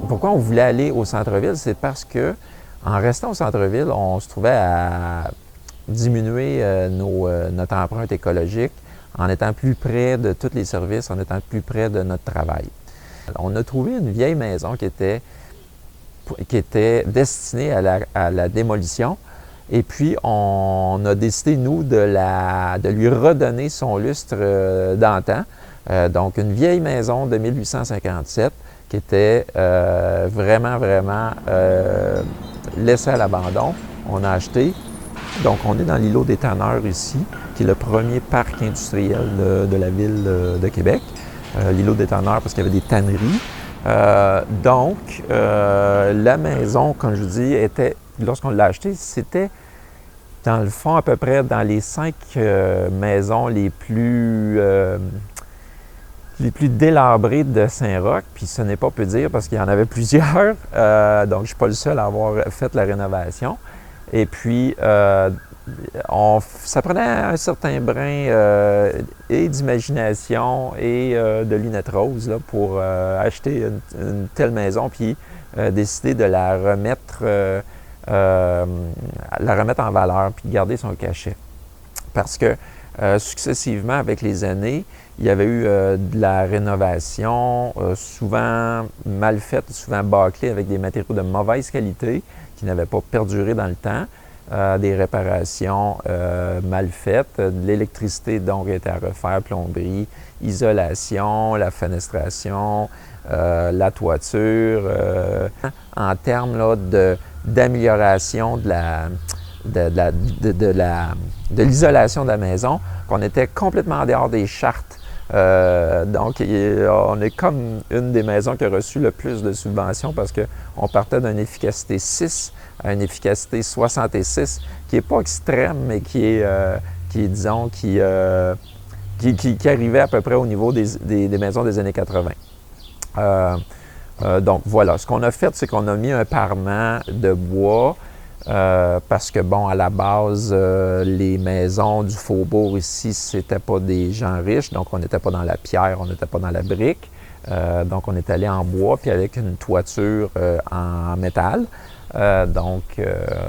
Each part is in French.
pourquoi on voulait aller au centre-ville? C'est parce que en restant au centre-ville, on se trouvait à diminuer notre empreinte écologique en étant plus près de tous les services, en étant plus près de notre travail. On a trouvé une vieille maison qui était destinée à la démolition. Et puis, on a décidé, nous, de lui redonner son lustre d'antan. Donc, une vieille maison de 1857 qui était vraiment laissée à l'abandon. On a acheté. Donc, on est dans l'îlot des Tanneurs ici, qui est le premier parc industriel de la ville de Québec. L'îlot des Tanneurs parce qu'il y avait des tanneries. Donc, la maison, comme je vous dis, lorsqu'on l'a achetée, c'était dans le fond à peu près dans les 5 maisons les plus délabrées de Saint-Roch. Puis ce n'est pas peu dire parce qu'il y en avait plusieurs. Donc, je ne suis pas le seul à avoir fait la rénovation. Et puis, ça prenait un certain brin et d'imagination et de lunettes roses là, pour acheter une telle maison puis décider de la remettre en valeur puis de garder son cachet. Parce que successivement, avec les années, il y avait eu de la rénovation souvent mal faite, souvent bâclée avec des matériaux de mauvaise qualité qui n'avaient pas perduré dans le temps. Des réparations mal faites, de l'électricité donc était à refaire, plomberie, isolation, la fenestration, la toiture. En termes là, d'amélioration de l'isolation de la maison, qu'on était complètement en dehors des chartes. Donc, on est comme une des maisons qui a reçu le plus de subventions parce qu'on partait d'une efficacité 6 à une efficacité 66, qui n'est pas extrême, mais qui arrivait à peu près au niveau des maisons des années 80. Donc, voilà. Ce qu'on a fait, c'est qu'on a mis un parement de bois parce que, bon, à la base, les maisons du faubourg ici, c'était pas des gens riches, donc on n'était pas dans la pierre, on n'était pas dans la brique. Donc, on est allé en bois, puis avec une toiture en métal. Donc,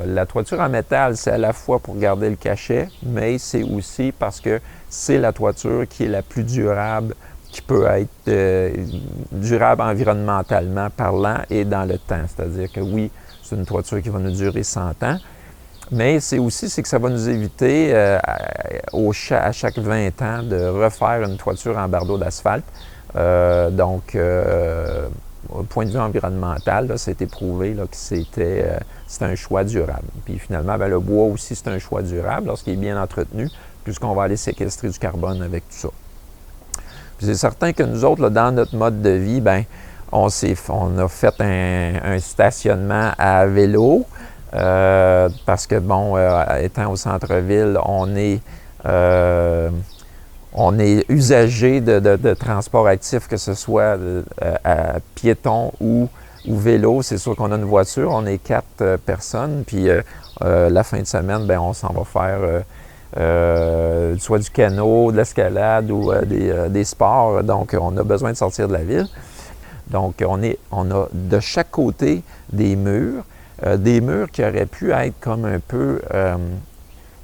la toiture en métal, c'est à la fois pour garder le cachet, mais c'est aussi parce que c'est la toiture qui est la plus durable, qui peut être durable environnementalement parlant et dans le temps. C'est-à-dire que oui, c'est une toiture qui va nous durer 100 ans, mais c'est que ça va nous éviter à chaque 20 ans de refaire une toiture en bardeau d'asphalte. Donc, au point de vue environnemental, là, c'est éprouvé là, que c'était un choix durable. Puis finalement, bien, le bois aussi, c'est un choix durable lorsqu'il est bien entretenu, puisqu'on va aller séquestrer du carbone avec tout ça. Puis c'est certain que nous autres, là, dans notre mode de vie, bien, on a fait un stationnement à vélo, parce que, bon, étant au centre-ville, on est usager de transport actif, que ce soit à piéton ou vélo. C'est sûr qu'on a une voiture, on est 4 personnes, puis la fin de semaine, bien, on s'en va faire soit du canot, de l'escalade ou des sports. Donc, on a besoin de sortir de la ville. Donc, on a de chaque côté des murs qui auraient pu être comme un peu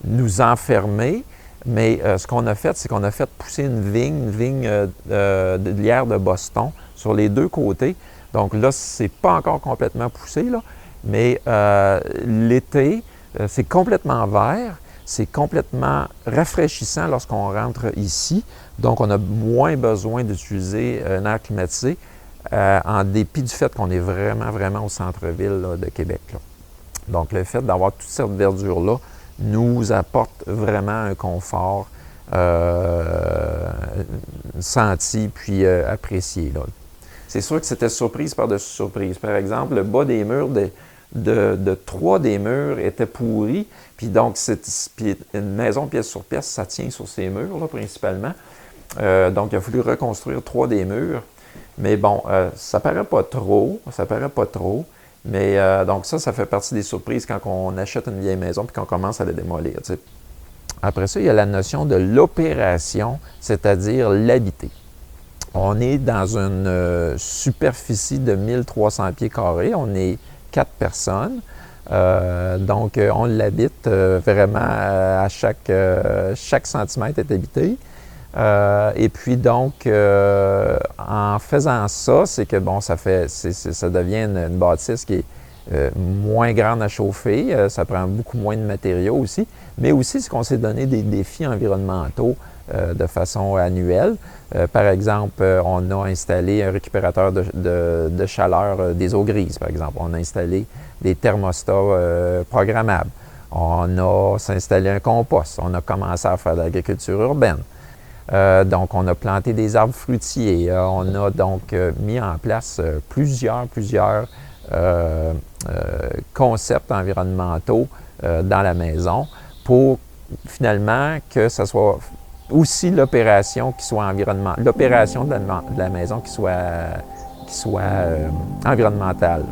nous enfermer. Mais ce qu'on a fait, c'est qu'on a fait pousser une vigne de lierre de Boston sur les 2 côtés. Donc là, c'est pas encore complètement poussé, là, mais l'été, c'est complètement vert, c'est complètement rafraîchissant lorsqu'on rentre ici. Donc, on a moins besoin d'utiliser un air climatisé en dépit du fait qu'on est vraiment au centre-ville là, de Québec. Là. Donc, le fait d'avoir toute cette verdure-là nous apporte vraiment un confort senti puis apprécié. Là. C'est sûr que c'était surprise par-dessus surprise. Par exemple, le bas des murs de 3 des murs était pourri. Puis donc, une maison pièce sur pièce, ça tient sur ces murs là, principalement. Donc, il a fallu reconstruire 3 des murs. Mais bon, ça paraît pas trop. Mais donc ça fait partie des surprises quand on achète une vieille maison puis qu'on commence à la démolir. T'sais. Après ça, il y a la notion de l'opération, c'est-à-dire l'habiter. On est dans une superficie de 1300 pieds carrés. On est 4 personnes. Donc, on l'habite vraiment à chaque centimètre est habité. Et puis donc, en faisant ça, c'est que bon, ça devient une bâtisse qui est moins grande à chauffer, ça prend beaucoup moins de matériaux aussi, mais aussi c'est qu'on s'est donné des défis environnementaux de façon annuelle. Par exemple, on a installé un récupérateur de chaleur des eaux grises, par exemple. On a installé des thermostats programmables. On a installé un compost. On a commencé à faire de l'agriculture urbaine. Donc, on a planté des arbres fruitiers. On a donc mis en place plusieurs concepts environnementaux dans la maison pour finalement que ce soit aussi l'opération qui soit l'opération de la maison qui soit environnementale.